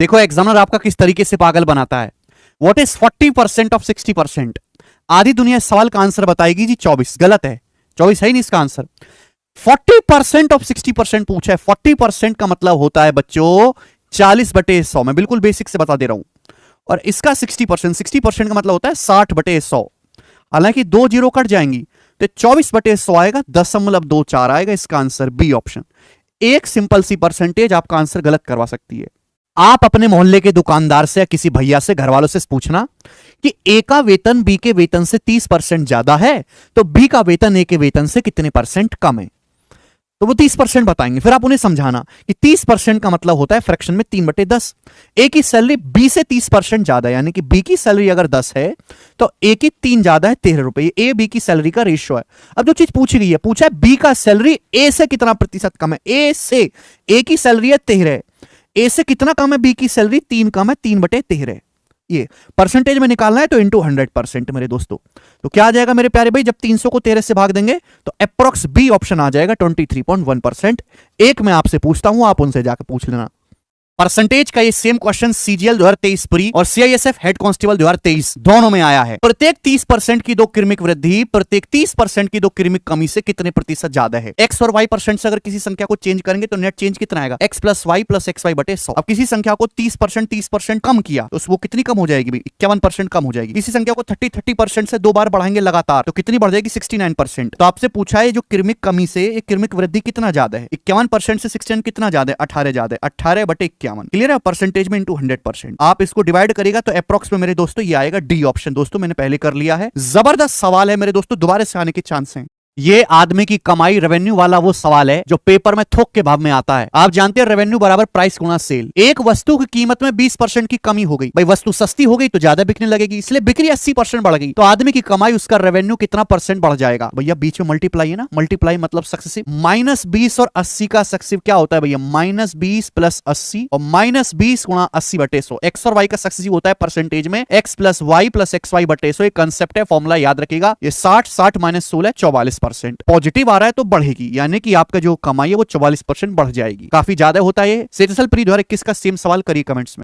देखो एग्जामिनर आपका किस तरीके से पागल बनाता है। What is 40% of 60%? आधी दुनिया इस सवाल का आंसर बताएगी जी 24। गलत है, 24 है ही नहीं इसका आंसर। 40% ऑफ 60% पूछा है। 40% का मतलब होता है बच्चों 40/100। मैं बिल्कुल बेसिक से बता दे रहा हूं। और इसका 60% का मतलब होता है 60/100। हालांकि 2 जीरो कट जाएंगी तो 24/100 आएगा, 0.24 आएगा। इसका आंसर बी ऑप्शन। एक सिंपल सी परसेंटेज आपका आंसर गलत करवा सकती है। आप अपने मोहल्ले के दुकानदार से या किसी भैया से, घर वालों से पूछना कि ए का वेतन बी के वेतन से 30% ज्यादा है तो बी का वेतन ए के वेतन से कितने परसेंट कम है, तो वो 30% बताएंगे। फिर आप उन्हें समझाना कि 30% का मतलब होता है फ्रैक्शन में 3/10। ए की सैलरी बी से 30% ज्यादा है, यानी कि बी की सैलरी अगर 10 है तो ए की 3 ज्यादा है, 13 रुपए। ए बी की सैलरी का रेशियो है। अब जो चीज पूछी गई है, पूछा है बी का सैलरी ए से कितना प्रतिशत कम है। ए से, ए की सैलरी है 13, ए से कितना कम है, बी की सैलरी 3 कम है, 3/13। ये परसेंटेज में निकालना है तो इंटू 100% मेरे दोस्तों। तो क्या आ जाएगा मेरे प्यारे भाई, जब 300 को 13 से भाग देंगे तो अप्रोक्स बी ऑप्शन आ जाएगा 23.1%। एक मैं आपसे पूछता हूं, आप उनसे जाकर पूछ लेना। परसेंटेज का ये सेम क्वेश्चन सीजीएल 2023 प्री और सीआईएसएफ हेड कांस्टेबल 2023 दोनों में आया है। प्रत्येक 30% की दो क्रमिक वृद्धि प्रत्येक 30% की दो क्रमिक कमी से कितने प्रतिशत ज्यादा है। एक्स और वाई परसेंट से अगर किसी संख्या को चेंज करेंगे तो नेट चेंज कितना आएगा, x plus y plus x y बटे 100। अब किसी संख्या को 30% कम किया तो वो कितनी कम हो जाएगी, 51% कम हो जाएगी। किसी संख्या को 30% से 2 बार बढ़ाएंगे लगातार तो कितनी बढ़ जाएगी, 69%। तो आपसे पूछा है जो क्रमिक कमी से क्रमिक वृद्धि कितना ज्यादा है, 51% से 69 कितना ज्यादा है, 18 ज्यादा है, 18/51। क्लियर है, परसेंटेज में इंटू 100%। आप इसको डिवाइड करेगा तो अप्रॉक्स में मेरे दोस्तों ये आएगा डी ऑप्शन। दोस्तों मैंने पहले कर लिया है। जबरदस्त सवाल है मेरे दोस्तों, दोबारा से आने के चांस हैं। ये आदमी की कमाई रेवेन्यू वाला वो सवाल है जो पेपर में थोक के भाव में आता है। आप जानते हैं रेवेन्यू बराबर प्राइस गुणा सेल। एक वस्तु की कीमत में 20% की कमी हो गई, भाई वस्तु सस्ती हो गई तो ज्यादा बिकने लगेगी, इसलिए बिक्री 80% बढ़ गई। तो आदमी की कमाई, उसका रेवेन्यू कितना परसेंट बढ़ जाएगा भैया, बीच में मल्टीप्लाई है ना, मल्टीप्लाई मतलब सक्सेसिव। -20 और 80 का सक्सेसिव क्या होता है भैया, -20 प्लस 80 और -20 गुणा 80/100। एक्स और वाई का सक्सेसिव होता है परसेंटेज में x plus y plus x y बटे 100। कंसेप्ट है, फॉर्मुला याद रखिएगा। ये 60 माइनस 16 44%। पॉजिटिव आ रहा है तो बढ़ेगी, यानी कि आपका जो कमाई है वो 44% बढ़ जाएगी। काफी ज्यादा होता है। सेटसल प्री 2021 का सेम सवाल करिए कमेंट्स में।